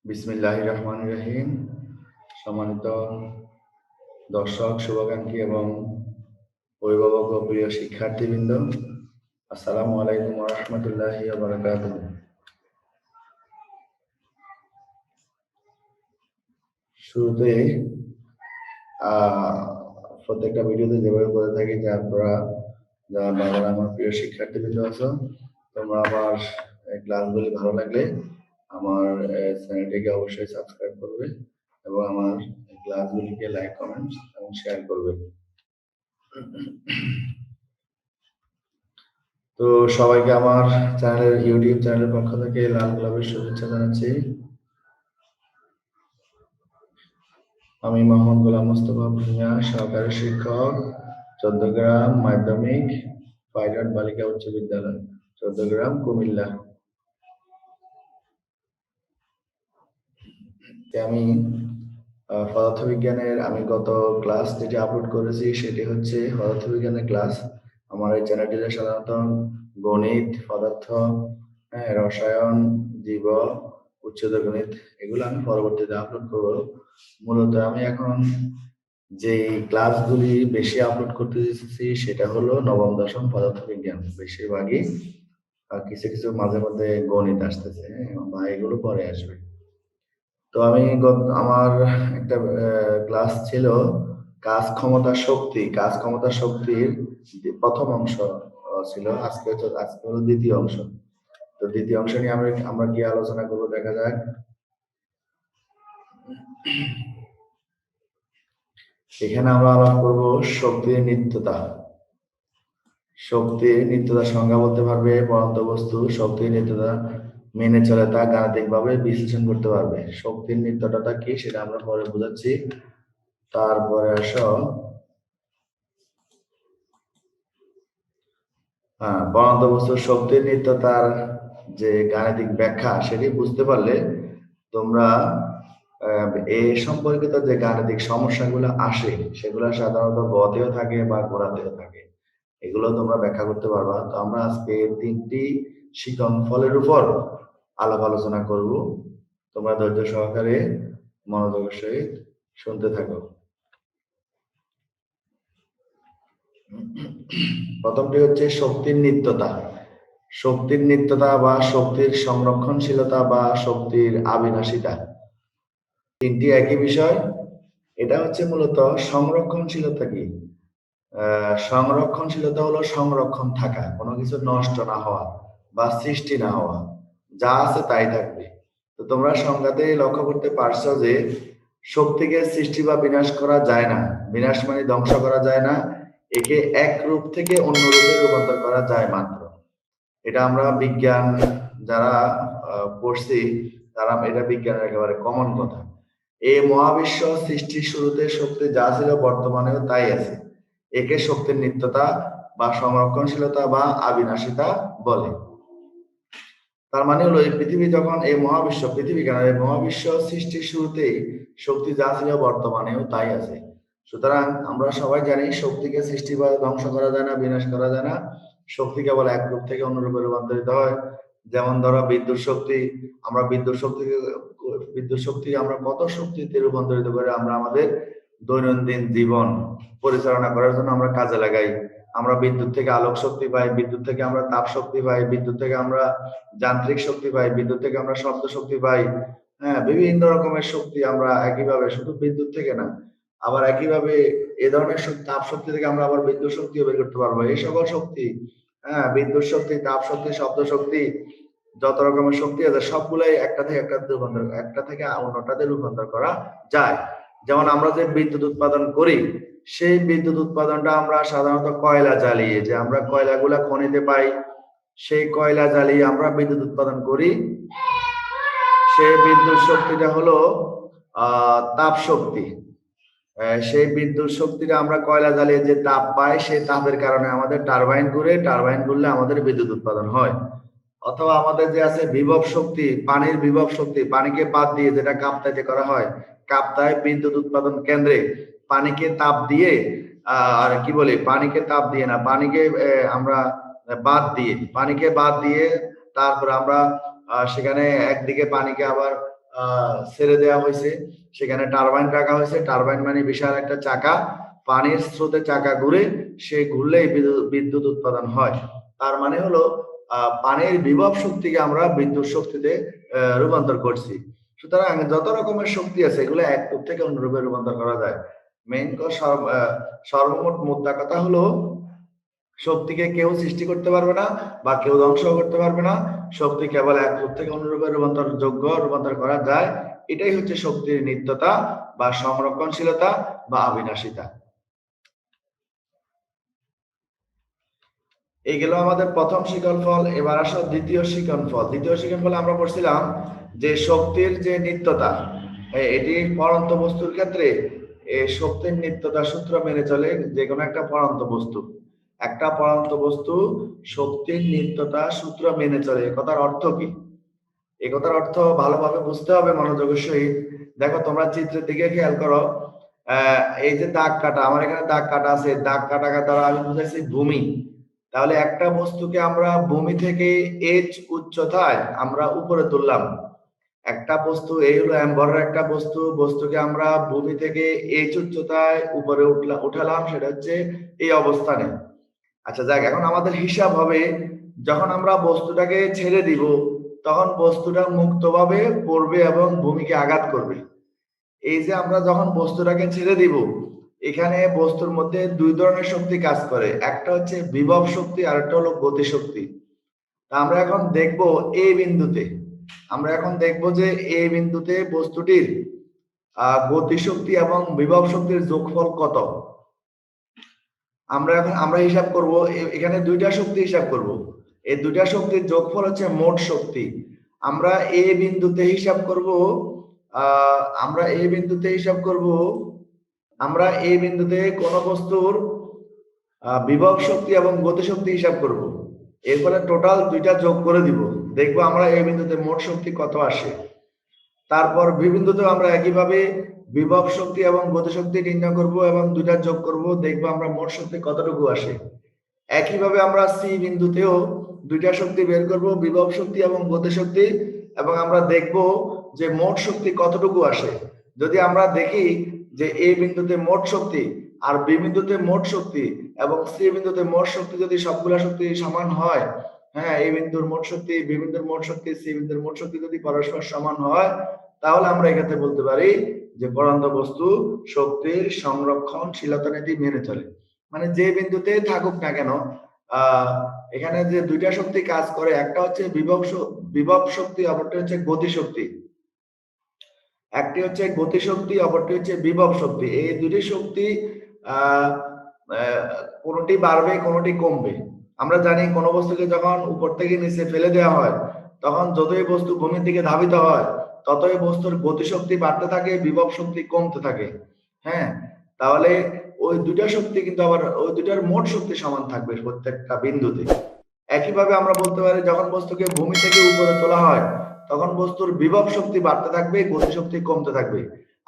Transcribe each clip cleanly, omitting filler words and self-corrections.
বিসমিল্লাহির রহমানির রহিম। সম্মানিত দর্শক, শুভাকাঙ্ক্ষী এবং অভিভাবক ও প্রিয় শিক্ষার্থীবৃন্দ, আসসালামু আলাইকুম ওয়া রাহমাতুল্লাহি ওয়া বারাকাতুহু। শুরুতে প্রত্যেকটা ভিডিওতে যেভাবে বলে থাকি যে আপনারা যারা আমার প্রিয় শিক্ষার্থীবৃন্দ আছো, তোমরা আমার ক্লাসগুলি ভালো লাগলে আমার চ্যানেলটিকে অবশ্যই সাবস্ক্রাইব করবে এবং আমার ক্লাসগুলিকে লাইক, কমেন্ট এবং শেয়ার করবে। তো সবাইকে আমার ইউটিউব চ্যানেলের পক্ষ থেকে লাল গোলাপের শুভেচ্ছা জানাচ্ছি। আমি মোহাম্মদ গোলাম মোস্তফা ভূঁইয়া, সহকারী শিক্ষক, চৌদ্দগ্রাম মাধ্যমিক পাইলট বালিকা উচ্চ বিদ্যালয়, চৌদ্দগ্রাম, কুমিল্লা। আমি পদার্থবিজ্ঞানের গত ক্লাস যেটি আপলোড করেছি সেটি হচ্ছে পদার্থবিজ্ঞানের ক্লাস। আমার এই চ্যানেলটিতে সাধারণত গণিত, পদার্থ, রসায়ন, জীব, উচ্চতর গণিত এগুলো আমি পরবর্তীতে আপলোড করব। মূলত আমি এখন যে ক্লাসগুলি বেশি আপলোড করতে দিচ্ছি সেটা হলো নবম দশম পদার্থবিজ্ঞান, বেশিরভাগই। কিছু কিছু মাঝে মধ্যে গণিত আসতেছে, বা এগুলো পরে আসবে। তো আমার একটা ক্লাস ছিল কাজ ক্ষমতা শক্তির প্রথম অংশ ছিল। আজকে হলো দ্বিতীয় অংশ। তো দ্বিতীয় অংশ নিয়ে আমরা কি আলোচনা করবো দেখা যাক। এখানে আমরা আলোচনা করব শক্তির নিত্যতা। শক্তির নিত্যতা সংজ্ঞা বলতে পারবে, পরন্ত বস্তু শক্তির নিত্যতা মেনে চলে তা গাণিতিকভাবে বিশ্লেষণ করতে পারবে। শক্তির নিত্যতাটা কি সেটা আমরা পরে বোঝাচ্ছি। তারপরে পরন্ত বস্তুর শক্তির নিত্যতার যে গাণিতিক ব্যাখ্যা সেটি বুঝতে পারলে তোমরা এ সম্পর্কিত যে গাণিতিক সমস্যাগুলো আসে সেগুলো সাধারণত গতেও থাকে বা গোড়াতেও থাকে, এগুলো তোমরা ব্যাখ্যা করতে পারবা। তো আমরা আজকে 3টি শিকন ফলের উপর আলোচনা করব। তোমরা ধৈর্য সহকারে মনোযোগের সহিত শুনতে থাকো। প্রথমটি হচ্ছে শক্তির নিত্যতা। শক্তির নিত্যতা বা শক্তির সংরক্ষণশীলতা বা শক্তির আবিনাশিতা, তিনটি একই বিষয়। এটা হচ্ছে মূলত সংরক্ষণশীলতা। কি সংরক্ষণশীলতা হলো সংরক্ষণ থাকা, কোনো কিছু নষ্ট না হওয়া বা সৃষ্টি না হওয়া, যা আছে তাই থাকবে। তো তোমরা সংজ্ঞাতে লক্ষ্য করতে পারছো যে শক্তিকে সৃষ্টি বা বিনাশ করা যায় না, বিনাশ মানে ধ্বংস করা যায় না, একে এক রূপ থেকে অন্য রূপে রূপান্তর করা যায় মাত্র। এটা আমরা বিজ্ঞান যারা পড়ছি তারা এটা বিজ্ঞানের একেবারে কমন কথা। এই মহাবিশ্ব সৃষ্টির শুরুতে শক্তি যা ছিল বর্তমানেও তাই আছে। একে শক্তির নিত্যতা বা সংরক্ষণশীলতা বা আবিনাশিতা বলে। তার মানে হলো এই পৃথিবী যখন এই মহাবিশ্ব সৃষ্টির শুরুতেই শক্তি যা ছিল বর্তমানেও তাই আছে। সুতরাং আমরা সবাই জানি শক্তিকে সৃষ্টি বা ধ্বংস করা যায় না, বিনাশ করা যায় না। শক্তি কেবল এক রূপ থেকে অন্য রূপে রূপান্তরিত হয়। যেমন ধরো বিদ্যুৎ শক্তি আমরা কত শক্তিতে রূপান্তরিত করে আমরা আমাদের দৈনন্দিন জীবন পরিচালনা করার জন্য আমরা কাজে লাগাই। আমরা বিদ্যুৎ থেকে আলোক শক্তি পাই, বিদ্যুৎ থেকে আমরা তাপ শক্তি পাই, বিদ্যুৎ থেকে আমরা যান্ত্রিক শক্তি পাই, বিদ্যুৎ থেকে আমরা শব্দ শক্তি পাই। বিভিন্ন রকমের শক্তি আমরা একইভাবে, শুধু বিদ্যুৎ থেকে না, আবার একইভাবে এ ধরনের তাপ শক্তি থেকে আমরা আবার বিদ্যুৎ শক্তিও বের করতে পারবো। এই সকল শক্তি, বিদ্যুৎ শক্তি, তাপ শক্তি, শব্দ শক্তি, যত রকমের শক্তি আছে সবগুলাই একটা থেকে অন্যটাতে রূপান্তর করা যায়। যেমন আমরা যে বিদ্যুৎ উৎপাদন করি, সেই বিদ্যুৎ উৎপাদনটা আমরা সাধারণত কয়লা জ্বালিয়ে, যে আমরা কয়লাগুলা খনিতে পাই, সেই কয়লা জ্বালিয়ে আমরা বিদ্যুৎ উৎপাদন করি। সেই বিদ্যুৎ শক্তিটা হলো তাপ শক্তি। সেই বিদ্যুৎ শক্তিটা আমরা কয়লা জ্বালিয়ে যে তাপ পাই, সেই তাপের কারণে আমাদের টারবাইন ঘুরলে আমাদের বিদ্যুৎ উৎপাদন হয়। অথবা আমাদের যে আছে বিভব শক্তি, পানির বিভব শক্তি, পানিকে বাদ দিয়ে যেটা কাপ্তাইতে করা হয়, কাপ্তাই বিদ্যুৎ উৎপাদন কেন্দ্রে পানিকে তাপ দিয়ে পানিকে তাপ দিয়ে না, পানিকে আমরা বাদ দিয়ে তারপর আমরা সেখানে একদিকে পানিকে আবার ছেড়ে দেওয়া হয়েছে, সেখানে টারবাইন রাখা হয়েছে। টারবাইন মানে বিশাল একটা চাকা, পানির স্রোতে চাকা ঘুরে, সে ঘুরলেই বিদ্যুৎ উৎপাদন হয়। তার মানে হলো পানির বিভব শক্তিকে আমরা বিদ্যুৎ শক্তিতে রূপান্তর করছি। সুতরাং যত রকমের শক্তি আছে এগুলো এক রূপ থেকে অন্য রূপে রূপান্তর করা যায়। মেইন সর্বমোট মুদ্রা কথা হলো শক্তিকে কেউ সৃষ্টি করতে পারবে না বা কেউ ধ্বংস করতে পারবে না। শক্তি কেবল এক রূপ থেকে অন্য রূপে রূপান্তর করা যায়। এটাই হচ্ছে শক্তির নিত্যতা বা সংরক্ষণশীলতা বা অবিনাশিতা। এই গেল আমাদের প্রথম শিকলফল। এবার আসো দ্বিতীয় শিকলফল। দ্বিতীয় শিকলফলে আমরা পড়ছিলাম যে শক্তির যে নিত্যতা, এটি পরন্ত বস্তুর ক্ষেত্রে শক্তির নিত্যতা সূত্র মেনে চলে যে কোনো একটা পরন্ত বস্তু। একটা পরন্ত বস্তু শক্তির নিত্যতা সূত্র মেনে চলে। এ কথার অর্থ কি? এ কথার অর্থ ভালোভাবে বুঝতে হবে মনোযোগের সহিত। দেখো তোমরা চিত্রের দিকে খেয়াল করো, এই যে দাগ কাটা, আমার এখানে দাগ কাটা আছে, দাগ কাটা দ্বারা আমি বুঝাইছি ভূমি। তাহলে একটা বস্তুকে আমরা ভূমি থেকে এইচ উচ্চতায় আমরা উপরে তুললাম। একটা বস্তু, এই হলো এমভরের একটা বস্তু, বস্তুকে আমরা ভূমি থেকে এইচ উচ্চতায় উপরে উঠালাম, সেটা হচ্ছে এই অবস্থানে। আচ্ছা যাক, এখন আমাদের হিসাব হবে যখন আমরা বস্তুটাকে ছেড়ে দিব তখন বস্তুটা মুক্তভাবে পড়বে এবং ভূমিকে আঘাত করবে। এই যে আমরা যখন বস্তুটাকে ছেড়ে দিব, এখানে বস্তুর মধ্যে দুই ধরনের শক্তি কাজ করে, একটা হচ্ছে বিভব শক্তি আর একটা হলো গতি শক্তি। আমরা এখন দেখব এই বিন্দুতে, আমরা এখন দেখব যে এই বিন্দুতে বস্তুটির গতি শক্তি এবং বিভব শক্তির যোগফল কত। আমরা হিসাব করব, এখানে দুইটা শক্তি হিসাব করব। এই দুইটা শক্তির যোগফল হচ্ছে মোট শক্তি। আমরা এই বিন্দুতে হিসাব করব, আমরা এই বিন্দুতে হিসাব করব, আমরা এই বিন্দুতে কোন বস্তুর বিভব শক্তি এবং গতি শক্তি হিসাব করব। এরপরে টোটাল দুইটা যোগ করে দিব, দেখবো আমরা এই বিন্দুতে মোট শক্তি কত আসে। তারপর বিবিন্দুতে আমরা একইভাবে বিভব শক্তি এবং গতি শক্তি নির্ণয় করব এবং দুইটা যোগ করব, দেখবো আমরা মোট শক্তি কতটুকু আসে। একইভাবে আমরা সি বিন্দুতেও দুইটা শক্তি বের করব, বিভব শক্তি এবং গতি শক্তি, এবং আমরা দেখব যে মোট শক্তি কতটুকু আসে। যদি আমরা দেখি যে এই বিন্দুতে মোট শক্তি আর বি বিন্দুতে মোট শক্তি এবং সি বিন্দুতে মোট শক্তি যদি সবগুলা শক্তি সমান হয়, হ্যাঁ, এই বিন্দুর মোট শক্তি, বি বিন্দুর মোট শক্তি, সি বিন্দুর মোট শক্তি যদি পরস্পর সমান হয়, তাহলে আমরা এক্ষেত্রে বলতে পারি যে পরন্ত বস্তু শক্তির সংরক্ষণশীলতা নীতি মেনে চলে। মানে যে বিন্দুতে থাকুক না কেন, এখানে যে দুইটা শক্তি কাজ করে, একটা হচ্ছে বিভব শক্তি, অপরটি হচ্ছে গতি শক্তি। একটি হচ্ছে গতি শক্তি, অপরটি হচ্ছে বিভব শক্তি। এই দুটি শক্তি কোনটি বাড়বে কোনটি কমবে। আমরা জানি কোন বস্তুকে যখন উপর থেকে নিচে ফেলে দেওয়া হয় তখন যতই বস্তু ভূমির দিকে ধাবিত হয় ততই বস্তুর গতি শক্তি বাড়তে থাকে, বিভব শক্তি কমতে থাকে। হ্যাঁ, তাহলে ওই দুইটা শক্তি কিন্তু আবার ওই দুইটার মোট শক্তি সমান থাকবে প্রত্যেকটা বিন্দুতে। একইভাবে আমরা বলতে পারি যখন বস্তুকে ভূমি থেকে উপরে তোলা হয় তখন বস্তুর বিভব শক্তি বাড়তে থাকবে, গতি শক্তি কমতে থাকবে।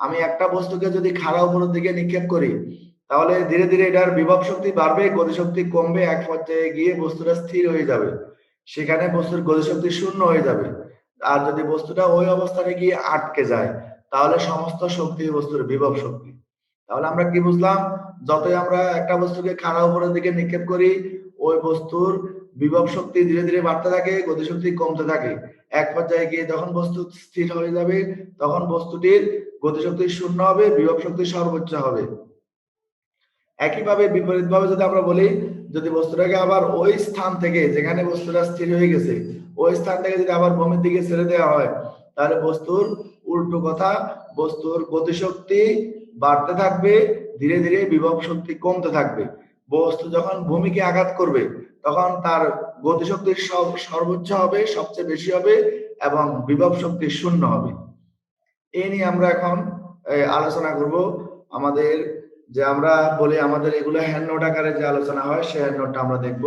আমি একটা বস্তুকে যদি খাড়া উপরের দিকে নিক্ষেপ করি তাহলে ধীরে ধীরে এটার বিভব শক্তি বাড়বে, গতি শক্তি কমবে, এক পর্যায়ে গিয়ে বস্তুটা স্থির হয়ে যাবে, সেখানে বস্তুর গতি শক্তি শূন্য হয়ে যাবে। আর যদি বস্তুটা ওই অবস্থানে গিয়ে আটকে যায় তাহলে সমস্ত শক্তি বস্তুর বিভব শক্তি। তাহলে আমরা কি বুঝলাম? যতই আমরা একটা বস্তুকে খাড়া উপরের দিকে নিক্ষেপ করি ওই বস্তুর বিভব শক্তি ধীরে ধীরে বাড়তে থাকে, গতি শক্তি কমতে থাকে, এক পর্যায়ে গিয়ে যখন বস্তু স্থির হয়ে যাবে তখন বস্তুটির গতি শক্তি শূন্য হবে, বিভব শক্তি সর্বোচ্চ হবে। একইভাবে বিপরীত ভাবে যদি আমরা বলি, যদি বস্তুটাকে আবার ওই স্থান থেকে যেখানে বস্তুটা স্থির হয়ে গেছে ওই স্থান থেকে যদি আবার ভূমির দিকে ছেড়ে দেওয়া হয় তাহলে বস্তুর উল্টো কথা, বস্তুর গতিশক্তি বাড়তে থাকবে, ধীরে ধীরে বিভব শক্তি কমতে থাকবে। বস্তু যখন ভূমিকে আঘাত করবে তখন তার গতিশক্তি সর্বোচ্চ হবে, সবচেয়ে বেশি হবে, এবং বিভব শক্তি শূন্য হবে। এই নিয়ে আমরা এখন আলোচনা করব। আমাদের যে আমরা বলি আমাদের এগুলো হ্যান্ড নোট আকারে যে আলোচনা হয় সেই হ্যান্ড নোটটা আমরা দেখব।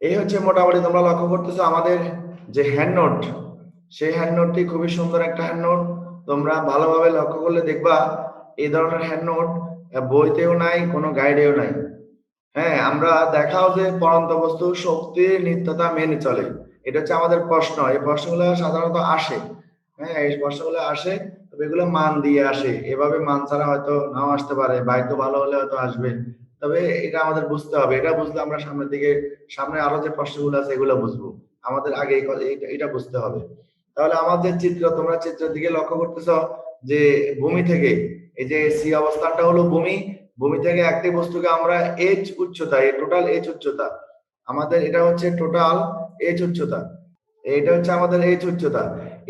এই হচ্ছে মোটামুটি তোমরা লক্ষ্য করতেছো আমাদের যে হ্যান্ড নোট, সেই হ্যান্ড নোটটি খুবই সুন্দর একটা হ্যান্ড নোট। তোমরা ভালোভাবে লক্ষ্য করলে দেখবা এই ধরনের হ্যান্ড নোট বইতেও নাই, কোনো গাইডেও নাই। হ্যাঁ, আমরা দেখাও যে পড়ন্ত বস্তু শক্তি নিত্যতা মেনে চলে, এটা হচ্ছে আমাদের প্রশ্ন। এই প্রশ্নগুলো সাধারণত আসে, হ্যাঁ এই প্রশ্নগুলো আসে, তবে এগুলো মান দিয়ে আসে, এভাবে মান ছাড়া হয়তো নাও আসতে পারে, বা একটু ভালো হলে হয়তো আসবে। তবে এটা আমাদের বুঝতে হবে, এটা বুঝলে আমরা সামনের দিকে সামনে আরো যে প্রশ্নগুলো আছে এগুলো বুঝবো। আমাদের আগে এটা বুঝতে হবে। তাহলে আমাদের চিত্র, তোমরা চিত্রের দিকে লক্ষ্য করতেছ যে ভূমি থেকে, এই যে সি অবস্থানটা হলো ভূমি, ভূমি থেকে একটি বস্তুকে আমরা এইচ উচ্চতা, এই টোটাল এইচ উচ্চতা, আমাদের এটা হচ্ছে টোটাল এইচ উচ্চতা, এটা হচ্ছে আমাদের এইচ উচ্চতা।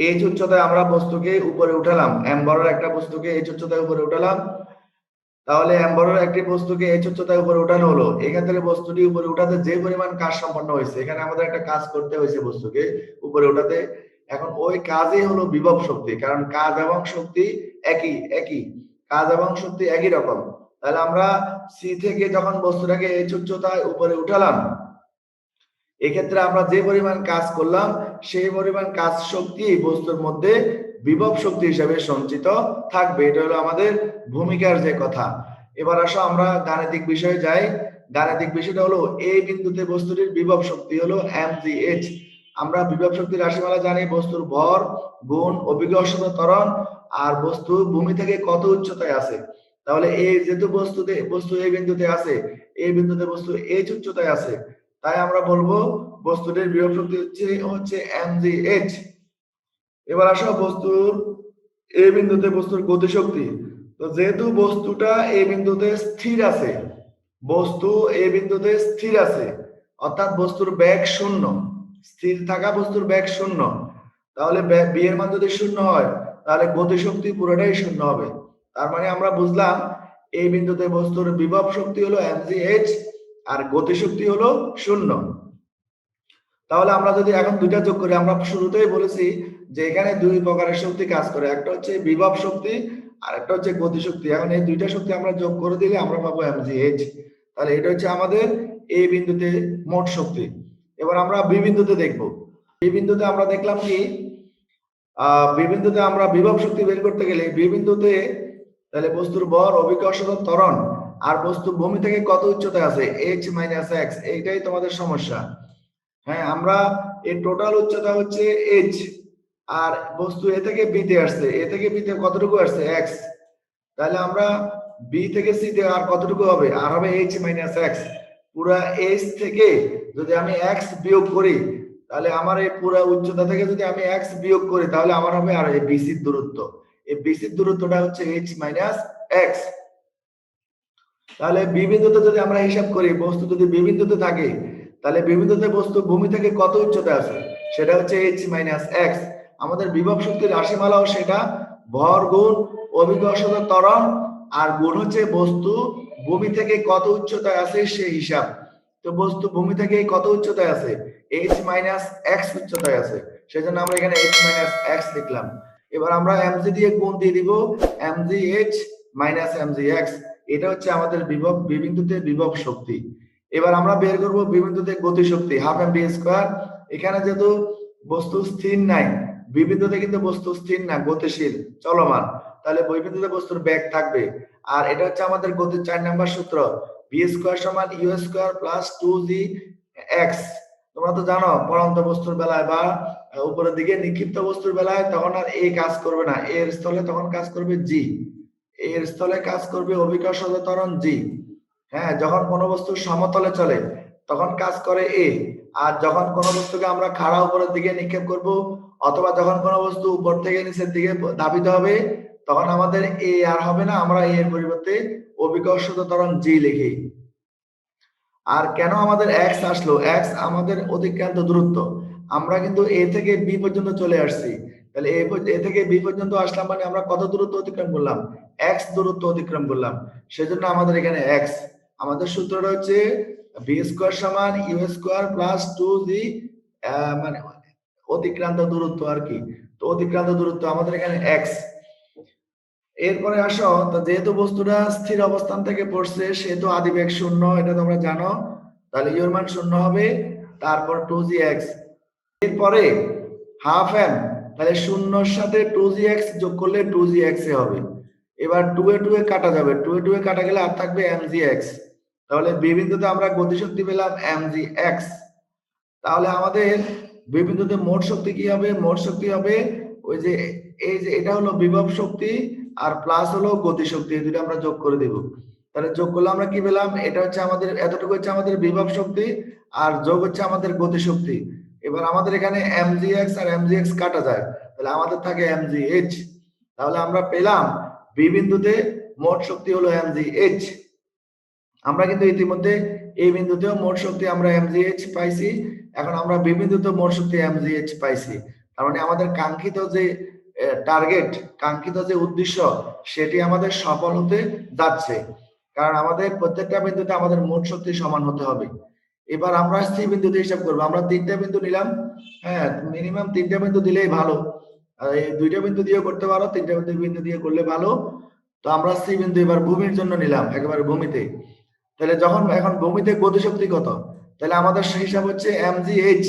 এইচ উচ্চতায় আমরা বস্তুকে উপরে উঠালাম, এমবরের একটা বস্তুকে এইচ উচ্চতায় উপরে উঠালাম। তাহলে এমবরের একটি বস্তুকে এইচ উচ্চতায় উপরে উঠানো হলো, এখান থেকে বস্তুটি উপরে উঠাতে যে পরিমাণ কাজ সম্পন্ন হয়েছে, এখানে আমাদের একটা কাজ করতে হয়েছে বস্তুকে উপরে উঠাতে। এখন ওই কাজই হলো বিভব শক্তি, কারণ কাজ এবং শক্তি একই একই, কাজ এবং শক্তি একই রকম। তাহলে আমরা সি থেকে যখন বস্তুটাকে এইচ উচ্চতায় উপরে উঠালাম, এক্ষেত্রে আমরা যে পরিমাণ কাজ করলাম সেই পরিমাণ কাজ শক্তি বস্তুর মধ্যে বিভব শক্তি হিসেবে সঞ্চিত থাকবে। এটা হলো আমাদের ভূমিকার যে কথা। এবার আসো আমরা গাণিতিক বিষয়ে যাই। গাণিতিক বিষয়টা হলো এই বিন্দুতে বস্তুটির বিভব শক্তি হলো mgh। আমরা বিভব শক্তির রাশিমালা জানি, বস্তুর ভর গুণ অভিকর্ষজ ত্বরণ আর বস্তু ভূমি থেকে কত উচ্চতায় আছে। তাহলে এই যেহেতু বস্তু এই বিন্দুতে আছে, এই বিন্দুতে বস্তু এইচ উচ্চতায় আছে, তাই আমরা বলবো বস্তুটির বিভব শক্তি হচ্ছে mgh। এবার আসো বস্তুর এই বিন্দুতে বস্তুর গতিশক্তি। তো যেহেতু বস্তুটা এই বিন্দুতে স্থির আছে, বস্তু এই বিন্দুতে স্থির আছে, অর্থাৎ বস্তুর বেগ শূন্য, স্থির থাকা বস্তুর বেগ শূন্য, তাহলে বি এর মান যদি শূন্য হয় তাহলে গতিশক্তি পুরোটাই শূন্য হবে। তার মানে আমরা বুঝলাম এই বিন্দুতে বস্তুর বিভব শক্তি হলো mgh আর গতিশক্তি হলো শূন্য। তাহলে আমরা যদি এখন দুইটা যোগ করি, আমরা শুরুতেই বলেছি যে এখানে দুই প্রকারের শক্তি কাজ করে, একটা হচ্ছে বিভব শক্তি আর একটা হচ্ছে গতিশক্তি। এখন এই দুইটা শক্তি আমরা যোগ করে দিলে আমরা পাবো mgh। তাহলে এটা হচ্ছে আমাদের এই বিন্দুতে মোট শক্তি। এবার আমরা বি বিন্দুতে দেখবো। বি বিন্দুতে আমরা দেখলাম কি, বি বিন্দুতে আমরা বিভব শক্তি বের করতে গেলে বি বিন্দুতে তাহলে বস্তুর ভর অভিকর্ষজ ত্বরণ আর বস্তু ভূমি থেকে কত উচ্চতায় আছে h - x, এইটাই তোমাদের সমস্যা। হ্যাঁ, আমরা এই টোটাল উচ্চতা হচ্ছে h, আর বস্তু এ থেকে বি তে আসছে, এ থেকে বি তে কতটুকু আসছে x, তাহলে আমরা বি থেকে সি তে আর কতটুকু হবে, আর হবে h - x। পুরা h থেকে যদি আমি x বিয়োগ করি, তাহলে আমার এই পুরা উচ্চতা থেকে যদি আমি x বিয়োগ করি তাহলে আমার হবে আর এই বিসির দূরত্ব, এই বিসির দূরত্বটা হচ্ছে h - x। তাহলে বি বিন্দুতে যদি আমরা হিসাব করি, বস্তু যদি বি বিন্দুতে থাকে তাহলে বি বিন্দুতে বস্তু ভূমি থেকে কত উচ্চতায় আছে, সেটা হচ্ছে h - x। আমাদের বিভব শক্তির রাশিমালাও সেটা, ভর গুণ অভিকর্ষজ ত্বরণ আর গুণ হচ্ছে বস্তু ভূমি থেকে কত উচ্চতায় আছে সেই হিসাব। তো বস্তু ভূমি থেকে কত উচ্চতায় আছে, h - x উচ্চতায় আছে, সেজন্য আমরা এখানে h - x লিখলাম। এবার আমরা mg দিয়ে গুণ দিয়ে দিব, mgh - mgx, এটা হচ্ছে আমাদের বিভব, বি বিন্দুতে বিভব শক্তি। এবার আমরা বের করব বি বিন্দুতে গতি শক্তি, হাফ এম বি স্কয়ার। এখানে যেহেতু বস্তু স্থির নাই, বি বিন্দুতে কিন্তু বস্তু স্থির না, গতিশীল চলমান, তাহলে বি বিন্দুতে বস্তুর বেগ থাকবে। আর এটা হচ্ছে আমাদের গতির 4 নাম্বার সূত্র, বি স্কয়ার সমান ইউ স্কয়ার প্লাস 2জি এক্স। তোমরা তো জানো পড়ন্ত বস্তুর বেলায় বা উপরের দিকে নিক্ষিপ্ত বস্তুর বেলায় তখন আর এ কাজ করবে না, এর স্থলে তখন কাজ করবে জি, এর স্থলে কাজ করবে অভিকর্ষজ ত্বরণ জি। হ্যাঁ, যখন কোনো বস্তু সমতলে চলে তখন কাজ করে এ, আর যখন কোনো বস্তুকে আমরা খাড়া উপরের দিকে নিক্ষেপ করব অথবা যখন কোনো বস্তু উপর থেকে নিচের দিকে ধাবিত হবে তখন আমাদের এ আর হবে না, আমরা এর পরিবর্তে অভিকর্ষজ ত্বরণ জি লিখি। আর কেন আমাদের এক্স আসলো, এক্স আমাদের অতিক্রান্ত দূরত্ব, আমরা কিন্তু এ থেকে বি পর্যন্ত চলে আসছি, তাহলে এ থেকে বি পর্যন্ত আসলাম মানে আমরা কত দূরত্ব অতিক্রম করলাম, এক্স দূরত্ব অতিক্রম করলাম, সেজন্য আমাদের এখানে এক্স। আমাদের সূত্রটা হচ্ছে বি স্কয়ার সমান ইউ স্কয়ার প্লাস 2জি, মানে অতিক্রান্ত দূরত্ব আর কি, তো অতিক্রান্ত দূরত্ব আমাদের এখানে এক্স। এরপরে আসো, তো যেহেতু বস্তুটা স্থির অবস্থান থেকে পড়ছে সেহেতু আদিবেগ শূন্য, এটা তোমরা জানো, তাহলে ইউর মান শূন্য হবে, তারপর 2gx। এরপরে হাফ এম, তাহলে শূন্যর সাথে 2gx যোগ করলে 2gx এ হবে। এবার 2 এ 2 এ কাটা যাবে, 2 এ 2 এ কাটা গেলে আর থাকবে mgx। তাহলে বি বিন্দুতে আমরা গতিশক্তি পেলাম mgx। তাহলে আমাদের বি বিন্দুতে মোট শক্তি কি হবে? মোট শক্তি হবে ওই যে এই যে এটা হলো বিভব শক্তি আর প্লাস হলো গতি শক্তি, এই দুটো আমরা যোগ করে দেব। তাহলে যোগ করলে আমরা কি পেলাম? এটা হচ্ছে আমাদের, এতটুকু হচ্ছে আমাদের বিভব শক্তি আর যোগ হচ্ছে আমাদের গতি শক্তি। এবার আমাদের এখানে mgx আর mgx কাটা যায়, তাহলে আমাদের থাকে mgh। তাহলে আমরা পেলাম বি বিন্দুতে মোট শক্তি হলো mgh। আমরা কিন্তু ইতিমধ্যে এই বিন্দুতেও মোট শক্তি আমরা mgh পাইছি, এখন আমরা বি বিন্দুতে মোট শক্তি mgh পাইছি। তার মানে আমাদের কাঙ্ক্ষিত যে টার্গেট, কাঙ্ক্ষিত যে উদ্দেশ্য, সেটি আমাদের সফল হতে যাচ্ছে, কারণ আমাদের প্রত্যেকটা বিন্দুতে আমাদের মোট শক্তি সমান হতে হবে। এবার আমরা সি বিন্দুতে হিসাব করবো। আমরা 3টা বিন্দু নিলাম, হ্যাঁ মিনিমাম 3টা বিন্দু দিলেই ভালো, এই 2টা বিন্দু দিয়েও করতে পারো, 3টা বিন্দু দিয়ে করলে ভালো। তো আমরা সি বিন্দু এবার ভূমির জন্য নিলাম, একেবারে ভূমিতে। তাহলে যখন এখন ভূমিতে গতিশক্তি কত, তাহলে আমাদের হিসাব হচ্ছে mgh।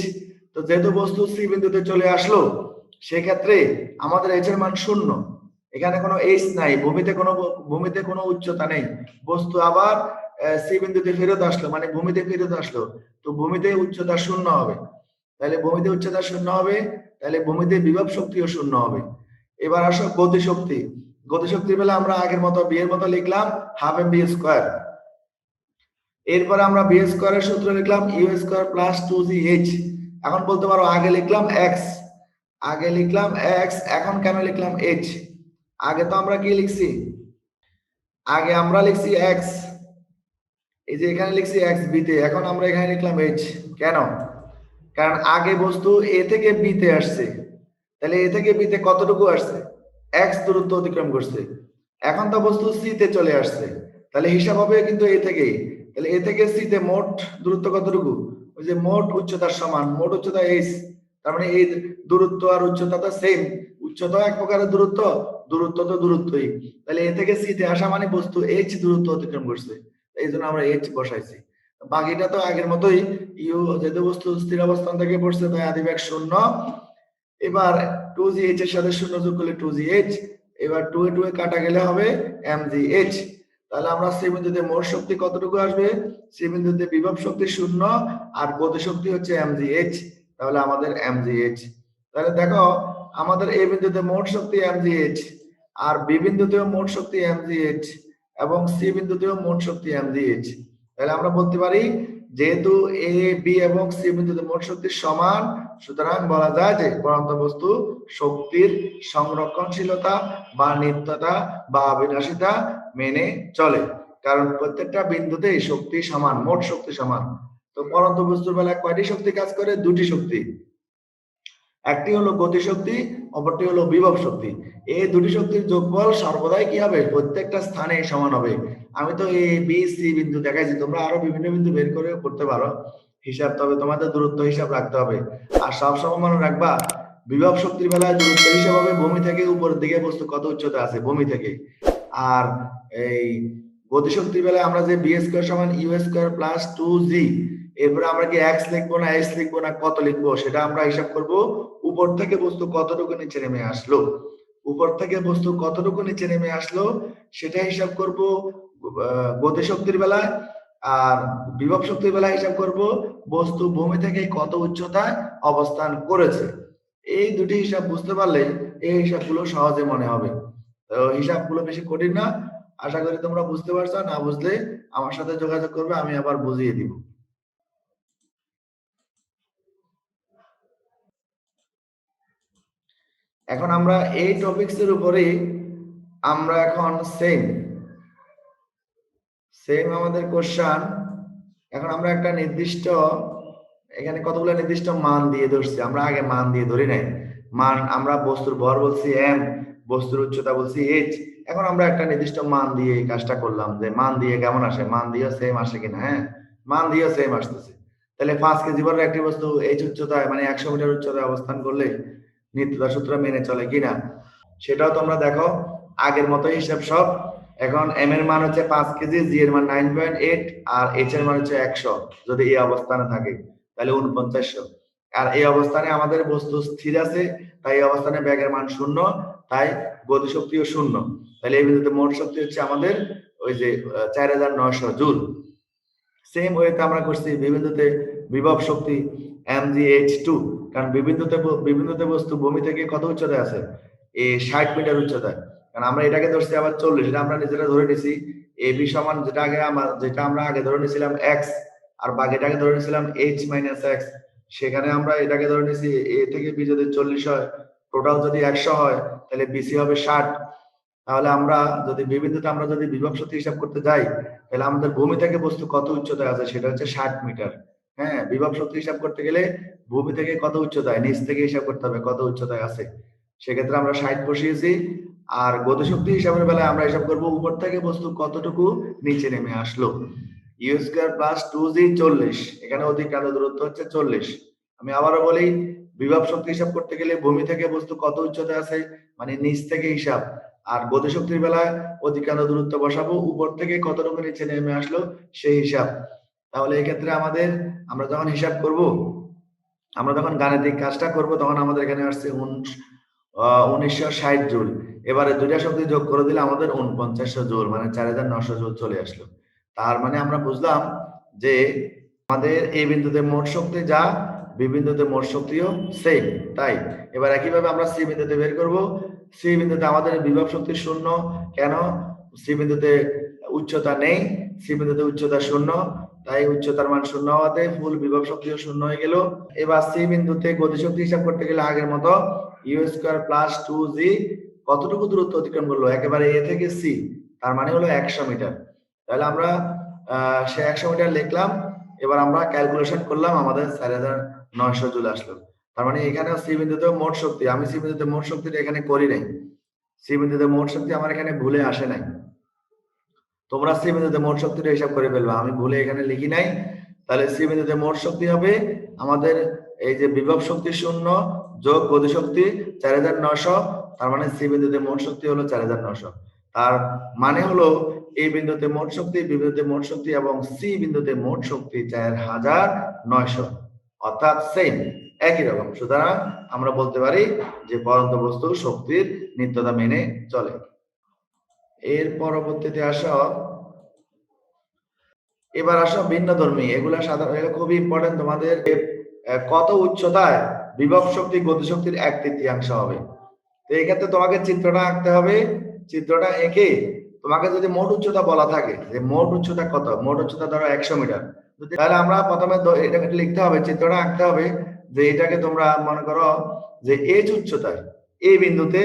তো যেহেতু বস্তু সি বিন্দুতে চলে আসলো, সেক্ষেত্রে আমাদের h এর মান 0, এখানে কোনো h নাই, ভূমিতে কোনো উচ্চতা নেই। বস্তু আবার সি বিন্দুতে ফেরত আসলো, মানে ভূমিতে ফেরত আসলো, তো ভূমিতে উচ্চতা 0 হবে। তাহলে ভূমিতে উচ্চতা 0 হবে, তাহলে ভূমিতে বিভব শক্তিও 0 হবে। এবার আসো গতিশক্তি। গতিশক্তির বেলা আমরা আগের মতো বি এর মতো লিখলাম হাফ এম বি স্কোয়ার। এরপরে আমরা বি স্কোয়ারের সূত্র লিখলাম ইউ স্কোয়ার প্লাস 2gh। এখন বলতে পারো আগে লিখলাম এক্স, আগে লিখলাম এক্স, এখন কেন লিখলাম h? আগে তো আমরা কি লিখছি? আগে আমরা লিখছি এক্স, এই যে এখানে লিখছি এক্স বিতে, এখন আমরা এখানে লিখলাম h। কেন? কারণ আগে বস্তু এ থেকে বিতে আসছে, তাহলে এ থেকে বিতে কতটুকু আসছে? এক্স দূরত্ব অতিক্রম করছে। এখন তো বস্তু সি তে চলে আসছে, তাহলে হিসাব হবে কিন্তু এ থেকে। তাহলে এ থেকে সি তে মোট দূরত্ব কতটুকু? ওই যে মোট উচ্চতার সমান, মোট উচ্চতা h। তার মানে এই দূরত্ব আর উচ্চতা তো সেম, উচ্চতা এক প্রকারের দূরত্ব, দূরত্ব তো দূরত্বই। তাহলে এ থেকে সি তে আসা মানে বস্তু h দূরত্ব অতিক্রম করছে, এই জন্য আমরা h বসাইছি। বাকিটা তো আগের মতোই, ইউ যেহেতু বস্তু স্থির অবস্থান থেকে পড়ছে তাই আদিবেগ 0। এবার 2gh এর সাথে 0 যোগ করলে 2gh, এবার 2 এ 2 এ কাটা গেলে হবে mgh। তাহলে আমরা সি বিন্দুতে মোট শক্তি কতটুকু আসবে? সি বিন্দুতে বিভব শক্তি 0 আর গতি শক্তি হচ্ছে mgh, তাহলে আমাদের mgh। তাহলে দেখো আমাদের এই বিন্দুতে মোট শক্তি mgh, আর বি বিন্দুতেও মোট শক্তি mgh, এবং সি বিন্দুতেও মোট শক্তি mgh। তাহলে আমরা বলতে পারি যেহেতু এ বি এবং সি বিন্দুতে মোট শক্তি সমান, সুতরাং বলা যায় যে পরন্ত বস্তু শক্তির সংরক্ষণশীলতা বা নিত্যতা বা অবিনাশিতা মেনে চলে, কারণ প্রত্যেকটা বিন্দুতেই শক্তি সমান, মোট শক্তি সমান। তো পরন্ত বস্তুর বেলায় কয়টি শক্তি কাজ করে? দুটি শক্তি, একটি হলো গতি শক্তি, অপরটি হলো বিভব শক্তি। এই দুটি শক্তির যোগফল সর্বদাই কি হবে? প্রত্যেকটা স্থানে সমান হবে। আমি তো এ বি সি বিন্দু দেখাইছি, তোমরা আরো বিভিন্ন বিন্দু বের করে করতে পারো হিসাব, তবে তোমাদের দূরত্ব হিসাব রাখতে হবে। আর সবসময় মনে রাখবা বিভব শক্তির বেলায় দূরত্ব হিসাব হবে ভূমি থেকে উপরের দিকে বস্তু কত উচ্চতা আছে, ভূমি থেকে। আর এই গতি শক্তির বেলায় আমরা যে বি স্কোয়ার সমান ইউ স্কোয়ার প্লাস 2g, এরপরে আমরা কি এক্স লিখবো না এস লিখবো না কত লিখবো সেটা আমরা হিসাব করব উপর থেকে বস্তু কতটুকু নিচে নেমে আসলো, উপর থেকে বস্তু কতটুকু নিচে নেমে আসলো সেটা হিসাব করব গতি শক্তির বেলায়। আর বিভব শক্তির বেলায় হিসাব করব বস্তু ভূমি থেকে কত উচ্চতায় অবস্থান করেছে। এই দুটি হিসাব বুঝতে পারলে এই হিসাবগুলো সহজে মনে হবে। তো হিসাবগুলো বেশি কঠিন না, আশা করি তোমরা বুঝতে পারছো। না বুঝলে আমার সাথে যোগাযোগ করবে, আমি আবার বুঝিয়ে দিব। এখন আমরা এই টপিকস এর উপরে আমরা এখন সেম আমাদের কোশ্চেন। এখন আমরা একটা নির্দিষ্ট, এখানে কতগুলো নির্দিষ্ট মান দিয়ে ধরছি, আমরা আগে মান দিয়ে ধরি নাই। মান আমরা বস্তুর ভর বলছি m, বস্তুর উচ্চতা বলছি h। এখন আমরা একটা নির্দিষ্ট মান দিয়ে এই কাজটা করলাম, যে মান দিয়ে কেমন আসে, মান দিয়ে সেম আসে কিনা। হ্যাঁ, মান দিয়ে সেম আসতেছে। তাহলে 5 কেজি ভরের একটি বস্তু h উচ্চতায় মানে 100 মিটার উচ্চতায় অবস্থান করলে নিত্যতা সূত্র মেনে চলে কিনা সেটাও তোমরা দেখো। আগের মতো হিসাব সব। এখন m এর মান হচ্ছে 5 কেজি, g এর মান 9.8, আর h এর মান হচ্ছে 100 যদি এই অবস্থানে থাকে, তাহলে 4900। আর এই অবস্থানে আমাদের বস্তু স্থির আছে, তাই এই অবস্থানে ব্যাগের মান 0, তাই গতিশক্তিও 0। তাহলে এই বিন্দুতে মোট শক্তি হচ্ছে আমাদের ওই যে 4900 জুল। সেম ওয়েতে আমরা করছি বিবিন্দুতে বিভব শক্তি mgh2, কারণ বিবিন্দুতে বস্তু ভূমি থেকে কত উচ্চতায় আছে, এই 60 মিটার উচ্চতায়। কারণ আমরা এটাকে ধরছি আবার 40, এটা আমরা নিজেরা ধরে নিছি ab সমান যেটা আমরা আগে ধরে নিছিলাম x, আর বাকিটাকে ধরে নিছিলাম h - x। সেখানে আমরা এটাকে ধরে নিছি a থেকে b যদি 40 হয়, টোটাল যদি 100 হয়, তাহলে bc হবে 60। তাহলে আমরা যদি বিবিন্দুতে আমরা যদি বিভব শক্তি হিসাব করতে যাই, তাহলে আমাদের ভূমি থেকে বস্তু কত উচ্চতায় আছে সেটা হচ্ছে 60 মিটার। হ্যাঁ, বিভব শক্তি হিসাব করতে গেলে ভূমি থেকে কত উচ্চতায়, নিচ থেকে হিসাব করতে হবে কত উচ্চতায় আছে। সেক্ষেত্রে আমরা 60 বসিয়েছি। আর গতিশক্তি হিসাবের বেলায় আমরা হিসাব করব উপর থেকে বস্তু কতটুকু নিচে নেমে আসলো। ইউ স্কয়ার প্লাস 2g 40, এখানে অতিক্রান্ত দূরত্ব হচ্ছে 40। আমি আবারও বলি, বিভব শক্তি হিসাব করতে গেলে ভূমি থেকে বস্তু কত উচ্চতায় আছে মানে নিচ থেকে হিসাব, আর গতিশক্তির বেলায় অতিক্রান্ত দূরত্ব বসাবো, উপর থেকে কতটুকু নিচে নেমে আসলো সেই হিসাব। তাহলে এই ক্ষেত্রে আমরা যখন হিসাব করব, আমরা যখন গাণিতিক কাজটা করব, তখন আমাদের এখানে আসছে 1960 জুল। এবারে দুইটা শক্তি যোগ করে দিলে আমাদের 4900 জুল, মানে 4900 জুল চলে আসলো। তার মানে আমরা বুঝলাম যে আমাদের এই বিন্দুতে মোট শক্তি যা, বি বিন্দুতে মোট শক্তিও সেম। তাই এবার একইভাবে আমরা সি বিন্দুতে বের করব। সি বিন্দুতে আমাদের বিভব শক্তি 0, কেন? সি বিন্দুতে উচ্চতা নেই, সি বিন্দুতে উচ্চতা 0, তাই উচ্চতার মান 0 হওয়াতে ফুল বিভব শক্তিও 0 হয়ে গেল। এবার সি বিন্দুতে গতিশক্তি হিসাব করতে গেলে আগের মতো ইউ স্কয়ার প্লাস 2g কতটুকু দূরত্ব অতিক্রম করলো একেবারে এ থেকে সি, তার মানে হলো 100 মিটার। তাহলে আমরা সে 100 মিটার লিখলাম। এবার আমরা ক্যালকুলেশন করলাম, আমাদের 4900 জুল আসলো। তার মানে এখানে সি বিন্দুতে মোট শক্তি, আমি সি বিন্দুতে মোট শক্তিটা এখানে করি নাই, সি বিন্দুতে মোট শক্তি আমার এখানে ভুলে আসে নাই। তোমরা সি বিন্দুতে মোট শক্তিটা হিসাব করে ফেলবা, আমি ভুলে এখানে লিখি নাই। তাহলে সি বিন্দুতে মোট শক্তি হবে আমাদের এই যে বিভব শক্তি 0 যোগ গতিশক্তি 4900, তার মানে সি বিন্দুতে মোট শক্তি হলো 4900। তার মানে হলো এই বিন্দুতে মোট শক্তি, বি বিন্দুতে মোট শক্তি এবং সি বিন্দুতে মোট শক্তি 4900, অর্থাৎ সেম, একই রকম। সুতরাং আমরা বলতে পারি যে পরন্ত বস্তু শক্তির নিত্যতা মেনে চলে। এর পরবর্তীতে এবার আসো ভিন্নধর্মী। এগুলা সাধারণ, এগুলো খুবই ইম্পর্টেন্ট তোমাদের। কত উচ্চতায় বিভব শক্তি গতিশক্তির 1/3 হবে। তো এই ক্ষেত্রে তোমাকে চিত্রটা আঁকতে হবে। চিত্রটা এঁকে তোমাকে যদি মোট উচ্চতা বলা থাকে যে মোট উচ্চতা কত, মোট উচ্চতা ধরো 100 মিটার, তাহলে আমরা প্রথমে এটাকে লিখতে হবে, চিত্রটা আঁকতে হবে যে এটাকে তোমরা মনে করো যে এইচ উচ্চতায় এই বিন্দুতে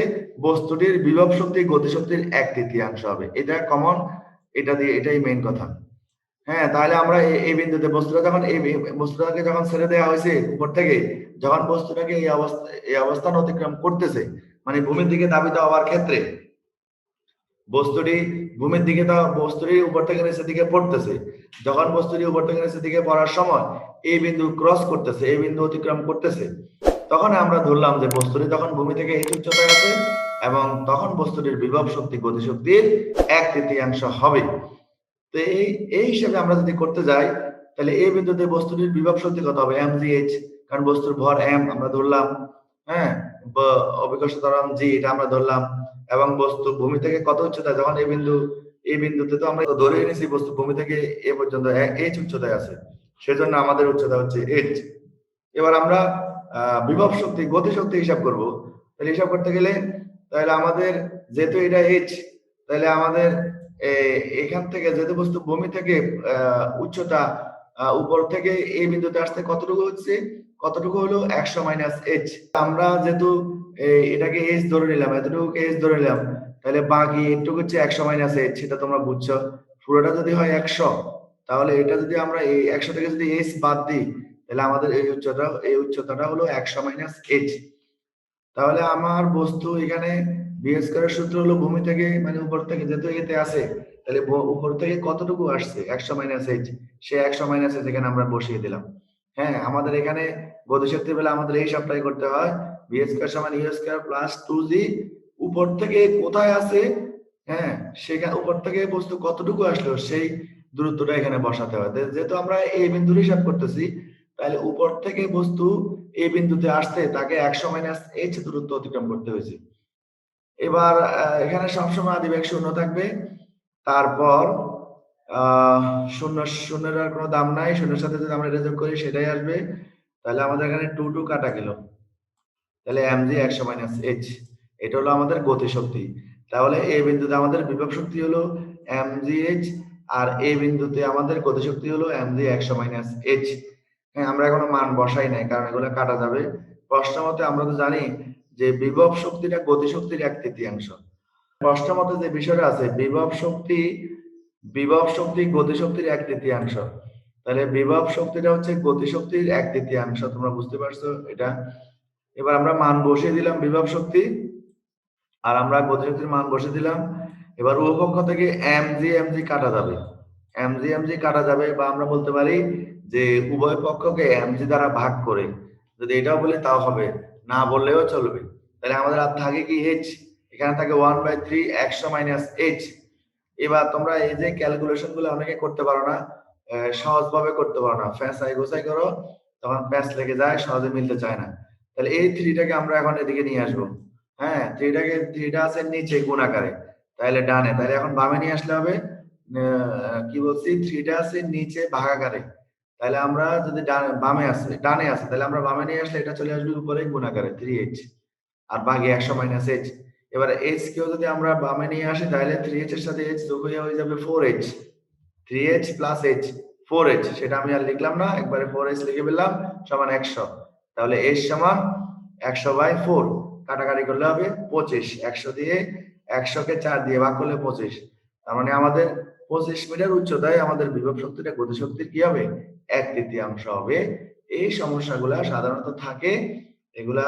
বস্তুটির বিভব শক্তি গতিশক্তির 1/3 হবে। এটা কমন, এটা দিয়ে এটাই মেইন কথা। হ্যাঁ, তাহলে আমরা এই বিন্দুতে বস্তুটাকে যখন ছেড়ে দেওয়া হয়েছে উপর থেকে, যখন বস্তুটাকে এই অবস্থান অতিক্রম করতেছে, মানে ভূমির দিকে ধাবিত হওয়ার ক্ষেত্রে বস্তুটি উপর থেকে নিচের দিকে পড়তেছে। যখন বস্তুটি উপর থেকে নিচের দিকে পড়ার সময় এই বিন্দু ক্রস করতেছে, এই বিন্দু অতিক্রম করতেছে, তখন আমরা ধরলাম যে বস্তুটি তখন ভূমি থেকে এই উচ্চতায় আছে, এবং তখন বস্তুটির বিভব শক্তি গতিশক্তির 1/3 হবে। তো এই হিসাবে আমরা যদি করতে যাই, তাহলে এই বিন্দুতে বস্তুটির বিভব শক্তি কত হবে, mgh, কারণ বস্তুর ভর m আমরা ধরলাম। হ্যাঁ, অভিকর্ষ ত্বরণ g এটা আমরা ধরলাম, এবং বস্তু ভূমি থেকে কত উচ্চতায়, যখন এই বিন্দুতে তো আমরা ধরে নিয়েছি বস্তু ভূমি থেকে এ পর্যন্ত h উচ্চতায় আছে, সেজন্য আমাদের উচ্চতা হচ্ছে h। এবার আমরা বিভব শক্তি গতিশক্তি হিসাব করব। তাহলে হিসাব করতে গেলে তাহলে আমাদের যেহেতু এটা h, তাহলে আমাদের এখান থেকে যেহেতু বস্তু ভূমি থেকে উচ্চতা উপর থেকে এই বিন্দুতে আসতে কতটুকু হলো 100 - h। আমরা যেহেতু এটাকে h ধরে নিলাম, এতটুকুকে h ধরে নিলাম, তাহলে বাকি এটুকু হচ্ছে 100 - h, সেটা তোমরা বুঝছো। পুরোটা যদি হয় 100, তাহলে এটা যদি আমরা এই 100 থেকে যদি h বাদ দিই, তাহলে আমাদের এই উচ্চতাটা হলো 100 - h। তাহলে আমার বস্তু এখানে বি স্কয়ারের সূত্র হলো ভূমি থেকে, মানে উপর থেকে যেহেতু এতে আছে, তাহলে উপর থেকে কতটুকু আসছে 100 - h, সে 100 - h এখানে আমরা বসিয়ে দিলাম। হ্যাঁ, আমাদের এখানে গতিশক্তির বেলা আমাদের এই সবটাই করতে হয়। বি স্কয়ার সমান ইউ স্কয়ার প্লাস 2g, উপর থেকে কোথায় আছে, হ্যাঁ সেখানে উপর থেকে বস্তু কতটুকু আসলো সেই দূরত্বটা এখানে বসাতে হয়। যেহেতু আমরা এই বিন্দুর হিসাব করতেছি, তাহলে উপর থেকে বস্তু এই বিন্দুতে আসতে তাকে 100 মাইনাস h দূরত্ব অতিক্রম করতে হয়েছে। এবার এখানে সবসময় আদিবেগ শূন্য থাকবে, তারপর শূন্য শূন্যের আর কোনো দাম নাই, শূন্যের সাথে যদি আমরা এটা যোগ করি সেটাই আসবে, তাহলে আমাদের এখানে 2 কাটা গেল, তাহলে mg 100 মাইনাস h, এটা হলো আমাদের গতিশক্তি। তাহলে এই বিন্দুতে আমাদের বিভব শক্তি হলো mgh, আর এই বিন্দুতে আমাদের গতিশক্তি হলো mg 100 মাইনাস h। হ্যাঁ, আমরা এখনো মান বসাই নাই কারণ এগুলো কাটা যাবে। প্রশ্ন মতে আমরা তো জানি যে বিভব শক্তিটা গতিশক্তির 1/3। প্রশ্ন মতে যে বিষয়টা আছে বিভব শক্তি গতিশক্তির 1/3, তাহলে বিভব শক্তিটা হচ্ছে গতিশক্তির 1/3, তোমরা বুঝতে পারছো এটা। এবার আমরা মান বসিয়ে দিলাম বিভব শক্তি, আর আমরা গতিশক্তির মান বসিয়ে দিলাম। এবার উভয় পক্ষ থেকে mg কাটা যাবে, mg কাটা যাবে, বা আমরা বলতে পারি যে উভয় পক্ষকে mg দ্বারা ভাগ করে, যদি এটাও বলি তাও হবে, না বললেও চলবে। তাহলে আমাদের আর থাকে কি h, এখানে থাকে 1/3 100 মাইনাস h। এবার তোমরা এই যে ক্যালকুলেশন গুলো অনেকে করতে পারো না, সহজভাবে করতে পারো না, ফ্যাঁসাই গোছাই করো, তখন প্যাঁচ লেগে যায়, সহজে মিলতে চায় না। তাহলে এই 3টাকে আমরা এখন এদিকে নিয়ে আসবো। হ্যাঁ, 3টা আছে নিচে গুণ আকারে, তাহলে ডানে, তাহলে এখন বামে নিয়ে আসলে হবে কি বলছি, 3টা আছে নিচে ভাগ আকারে, তাহলে আমরা যদি বামে আছে ডানে আছে, তাহলে আমরা বামে নিয়ে আসলে এটা চলে আসবে উপরে গুণ আকারে 3h, আর বাকি 100 মাইনাস h। এবারে h কেও যদি আমরা বামে নিয়ে আসি তাহলে 3h এর সাথে h যোগ হয়ে যাবে 4h, 3h plus h 4h, সেটা আমি আর লিখলাম না, একবারে 4h লিখে ফেললাম সমান 100। তাহলে h সমান 100/4, কাটাকাটি করলে হবে 25, 100 দিয়ে 100 কে 4 দিয়ে ভাগ করলে 25, তার মানে আমাদের 25 মিটার উচ্চতায় আমাদের বিভব শক্তিটা গতিশক্তির কি হবে 1/3 হবে। এই সমস্যাগুলা সাধারণত থাকে, এগুলা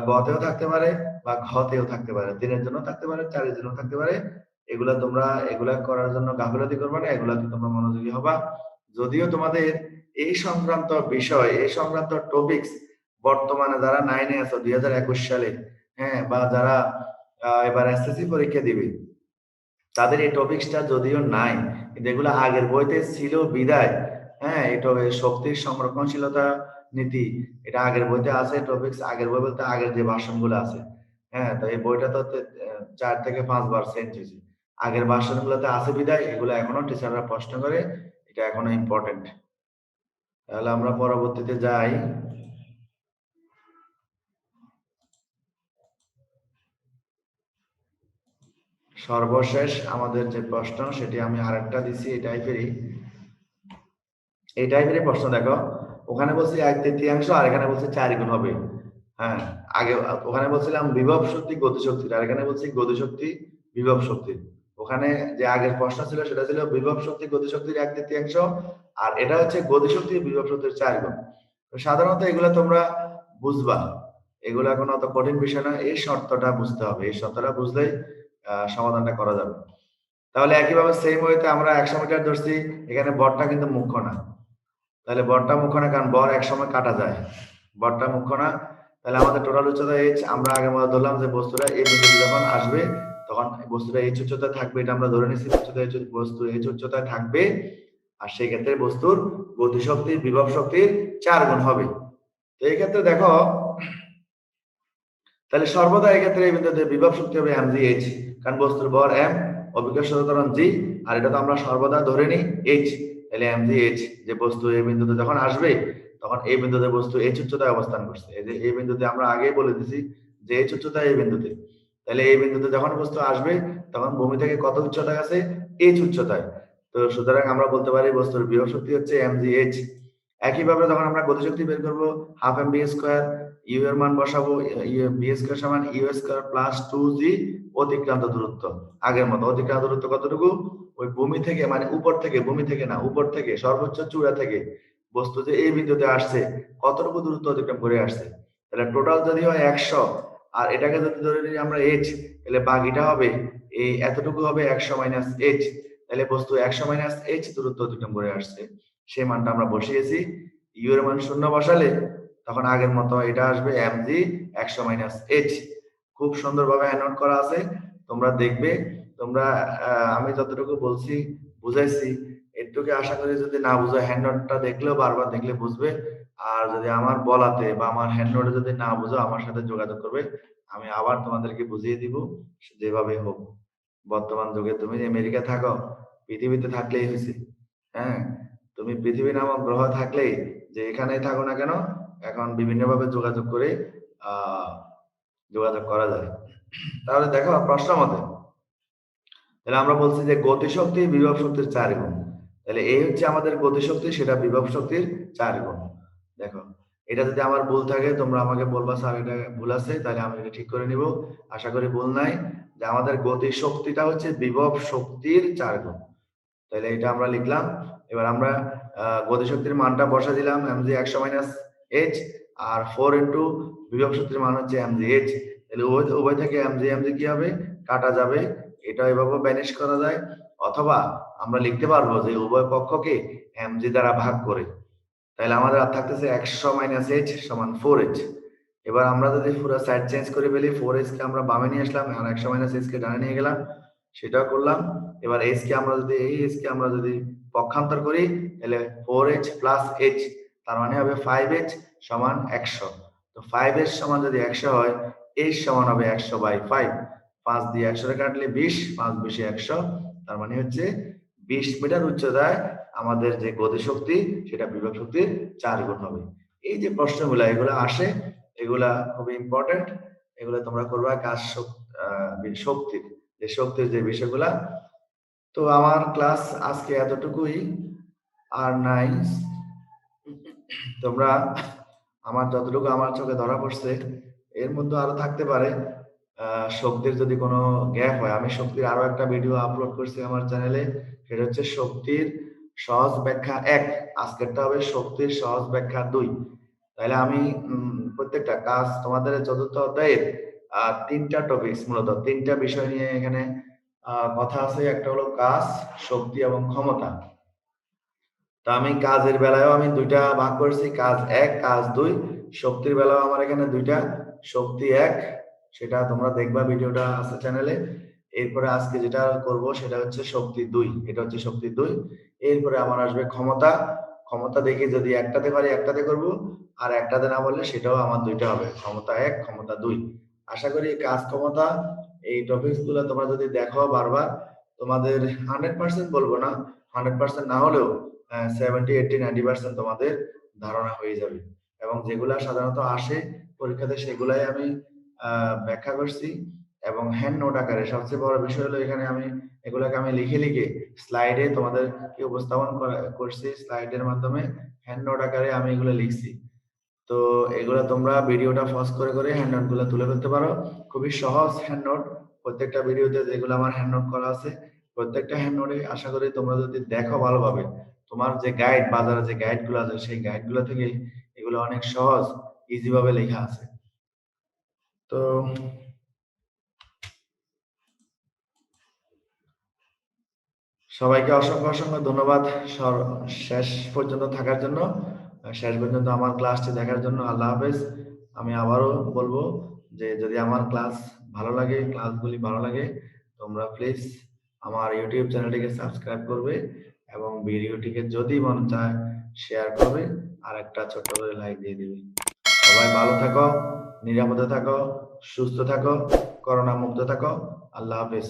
গতেও থাকতে পারে বা ঘতেও থাকতে পারে, 3-এর জন্য থাকতে পারে, 4-এর জন্য থাকতে পারে। এগুলা তোমরা এগুলা করার জন্য গাফিলতি করবে না, এগুলাতে তোমরা মনোযোগী হবা। যদিও তোমাদের এই সংক্রান্ত বিষয়, এই সংক্রান্ত টপিকস বর্তমানে যারা 9-এ আছো 2021 সালে, হ্যাঁ, বা যারা এবার এসএসসি পরীক্ষা দিবে, তাদের এই টপিকসটা যদিও নাই, কিন্তু এগুলো আগের বইতে ছিল বিদায়, হ্যাঁ, এটা শক্তির সংরক্ষণশীলতা নীতি, এটা আগের বইতে আছে টপিকস, আগের বই বলতে আগের যে ভার্সন গুলো আছে। হ্যাঁ, তো এই বইটা তো 4 থেকে 5 বার চেঞ্জ হয়েছে, আগের ভার্সন গুলোতে আছে বিদায় এগুলো এখনো টিচাররা প্রশ্ন করে, এটা এখনো ইম্পর্টেন্ট। তাহলে আমরা পরবর্তীতে যাই। সর্বশেষ আমাদের যে প্রশ্ন সেটি আমি আরেকটা দিছি, এই টাইপেরই প্রশ্ন দেখো, ওখানে বলছি 1/3 আর এখানে বলছি 4 গুণ হবে। হ্যাঁ, আগে ওখানে বলছিলাম বিভব শক্তি গতিশক্তির, আর এখানে বলছি গতিশক্তি বিভব শক্তির। ওখানে যে আগের প্রশ্ন ছিল সেটা ছিল বিভব শক্তি গতিশক্তির 1/3, আর এটা হচ্ছে গতিশক্তি বিভব শক্তির 4 গুণ। তো সাধারণত এগুলো তোমরা বুঝবা, এগুলো কোনো অত কঠিন বিষয় না, এই শর্তটা বুঝতে হবে, এই শর্তটা বুঝলেই সমাধানটা করা যাবে। তাহলে একইভাবে সেম ওয়েতে আমরা 100 মিটার ধরছি, এখানে বরটা কিন্তু মুখ্য না, তাহলে বরটা মুখ্য না, কারণ বর এক সময় কাটা যায়, বরটা মুখ্য না। তাহলে আমাদের টোটাল উচ্চতা h, আমরা আগের মতো ধরলাম যে বস্তুটা এই বিন্দুতে যখন আসবে তখন বস্তুটা h উচ্চতায় থাকবে, এটা আমরা ধরে নিচ্ছি বস্তু h উচ্চতায় থাকবে, আর সেই ক্ষেত্রে বস্তুর গতিশক্তি বিভব শক্তির 4 গুণ হবে। তো এই ক্ষেত্রে দেখো, তাহলে সর্বদা এই ক্ষেত্রে এই বিন্দুতে বিভব শক্তি হবে mgh, কারণ বস্তুর ভর m, অভিকর্ষ ত্বরণ g, আর এটা তো আমরা সর্বদা ধরে নিই h, তাহলে mgh, যে বস্তু এই বিন্দুতে যখন আসবে তখন এই বিন্দুতে বস্তু h উচ্চতায় অবস্থান করছে, এই যে এই বিন্দুতে আমরা আগেই বলে দিছি যে h উচ্চতায় এই বিন্দুতে, তাহলে এই বিন্দুতে যখন বস্তু আসবে তখন ভূমি থেকে কত উচ্চতায় আছে h উচ্চতায়, তো সুতরাং আমরা বলতে পারি বস্তুর বিভব শক্তি হচ্ছে mgh। একইভাবে যখন আমরা গতিশক্তি বের করব, হাফ mv স্কয়ার, ইউ এর মান বসাবো, বি স্কয়ার সমান ইউ স্কয়ার প্লাস 2g অতিক্রান্ত দূরত্ব, আগের মতো অতিক্রান্ত দূরত্ব কতটুকু, ওই ভূমি থেকে, মানে উপর থেকে, ভূমি থেকে না, উপর থেকে সর্বোচ্চ চূড়া থেকে বস্তু যে এই বিন্দুতে আসছে কতটুকু দূরত্ব অতিক্রম করে আসছে, তাহলে টোটাল যদি হয় 100, আর এটাকে যদি ধরে নিই আমরা h, তাহলে বাকিটা হবে এই এতটুকু হবে 100 মাইনাস h, তাহলে বস্তু 100 মাইনাস h দূরত্ব অতিক্রম করে আসছে, সেই মানটা আমরা বসিয়েছি। ইউ এর মান 0 বসালে তখন আগের মতো এটা আসবে mg 100 মাইনাস h। খুব সুন্দরভাবে নোট করা আছে, তোমরা দেখবে, তোমরা আমি যতটুকু বলছি বুঝাইছি, এটুকু আশা করি, যদি না বুঝো হ্যান্ড নোটটা দেখলেও বারবার দেখলে বুঝবে, আর যদি আমার বলাতে বা আমার হ্যান্ড নোটে যদি না বুঝো আমার সাথে যোগাযোগ করবে, আমি আবার তোমাদেরকে বুঝিয়ে দিব যেভাবে হোক। বর্তমান যুগে তুমি আমেরিকা থাকো, পৃথিবীতে থাকলেই হয়েছে। হ্যাঁ, তুমি পৃথিবী নামক গ্রহ থাকলেই, যে এখানেই থাকো না কেন, এখন বিভিন্নভাবে যোগাযোগ করে আহ যোগাযোগ করা যায়। তাহলে দেখো প্রশ্ন মতে, তাহলে আমরা বলছি যে গতিশক্তি বিভব শক্তির 4 গুণ। তাহলে এই হচ্ছে আমাদের গতিশক্তি, সেটা বিভব শক্তির 4 গুণ। দেখো, এটা যদি আমার ভুল থাকে তোমরা আমাকে বলবা স্যার এটা ভুল আছে, তাহলে আমি এটা ঠিক করে নিব। আশা করি ভুল নাই। যে আমাদের গতিশক্তিটা হচ্ছে বিভব শক্তির 4 গুণ। তাহলে এটা আমরা লিখলাম। এবার আমরা গতিশক্তির মানটা বসা দিলাম mg 100 h, আর 4 ইন্টু বিভব শক্তির মান হচ্ছে mg h। তাহলে উভয় থেকে mg mg কি হবে, কাটা যাবে। এটা এভাবে ব্যানিশ করা যায়, অথবা আমরা লিখতে পারবো যে উভয় পক্ষকে mg দ্বারা ভাগ করে। তাহলে আমাদের আর থাকতেছে 100 h সমান 4h। এবার আমরা যদি পুরো সাইড চেঞ্জ করে ফেলি, 4h কে আমরা বামে নিয়ে আসলাম, আর 100 h কে ডানে নিয়ে গেলাম, সেটাও করলাম। এবার h কে আমরা যদি পক্ষান্তর করি, তাহলে 4h প্লাস h, তার মানে হবে 5h সমান 100। তো 5h সমান যদি 100 হয়, h সমান হবে 100/5। 5 দিয়ে 100 কাটলে 20, 5 20 100, তার মানে হচ্ছে 20 মিটার উচ্চতায় আমাদের যে গতিশক্তি সেটা বিভব শক্তির 4 গুণ হবে। এই যে প্রশ্নগুলা এগুলা আসে, এগুলা খুবই ইম্পর্টেন্ট। এগুলো তোমরা করবা কাজ শক্তির, যে শক্তির যে বিষয়গুলা। তো আমার ক্লাস আজকে এতটুকুই, আর নাই। তোমরা আমার যতটুকু আমার চোখে ধরা পড়ছে, এর মধ্যে আরো থাকতে পারে। শক্তির যদি কোনো গ্যাপ হয়, আমি শক্তির আরো একটা ভিডিও আপলোড করছি আমার চ্যানেলে, সেটা হচ্ছে শক্তির সহজ ব্যাখ্যা 1। আজকেরটা হবে শক্তির সহজ ব্যাখ্যা 2। তাহলে আমি প্রত্যেকটা কাজ তোমাদের চতুর্থ অধ্যায়ের 3টা টপিকস, মূলত 3টা বিষয় নিয়ে এখানে কথা আছে। একটা হলো কাজ, শক্তি এবং ক্ষমতা। তা আমি কাজের বেলায়ও আমি 2টা ভাগ করেছি, কাজ 1 কাজ 2। শক্তির বেলাও আমার এখানে 2টা, শক্তি 1, সেটা তোমরা দেখবা, ভিডিওটা আছে চ্যানেলে। এরপরে আজকে যেটা করব সেটা হচ্ছে শক্তি 2, এটা হচ্ছে শক্তি 2। এরপরে আমার আসবে ক্ষমতা। ক্ষমতা দেখি যদি একটাতে পারি একটাতে করব, আর একটাতে না বললে সেটাও আমার 2টা হবে, ক্ষমতা 1 ক্ষমতা 2। আশা করি কাজ ক্ষমতা এই টপিকস গুলো তোমরা যদি দেখো বারবার, তোমাদের 100% বলবো না, 100% না হলেও 70 80 90% তোমাদের ধারণা হয়ে যাবে। এবং যেগুলা সাধারণত আসে পরীক্ষাতে সেগুলাই আমি ব্যাখ্যা করছি, এবং হ্যান্ড নোট আকারে। সবচেয়ে বড় বিষয় হলো এখানে আমি এগুলাকে আমি লিখে লিখে স্লাইডে তোমাদেরকে উপস্থাপন করছি, স্লাইডের মাধ্যমে হ্যান্ড নোট আকারে আমি এগুলো লিখছি। তো এগুলা তোমরা ভিডিওটা পজ করে করে হ্যান্ড নোট গুলো তুলে ফেলতে পারো। খুবই সহজ হ্যান্ড নোট, প্রত্যেকটা ভিডিওতে যেগুলো আমার হ্যান্ড নোট করা আছে, প্রত্যেকটা হ্যান্ড নোটে আশা করি তোমরা যদি দেখো ভালোভাবে, তোমার যে গাইড, বাজারে যে গাইড গুলো আছে সেই গাইড গুলো থেকে এগুলো অনেক সহজ ইজি ভাবে লেখা আছে। তো সবাইকে অসংখ্য অসংখ্য ধন্যবাদ শেষ পর্যন্ত থাকার জন্য, শেষ পর্যন্ত আমার ক্লাসটি দেখার জন্য। আল্লাহ হাফেজ। আমি আবারও বলবো যে যদি আমার ক্লাস ভালো লাগে, ক্লাসগুলি ভালো লাগে, তোমরা প্লিজ আমার ইউটিউব চ্যানেলটিকে সাবস্ক্রাইব করবে, এবং ভিডিওটিকে যদি মন চায় শেয়ার করবে, আর একটা ছোট্ট করে লাইক দিয়ে দিবে। সবাই ভালো থাকো, নিরাপদে থাকো, সুস্থ থাকো, করোনা মুক্ত থাকো। আল্লাহ হাফেজ।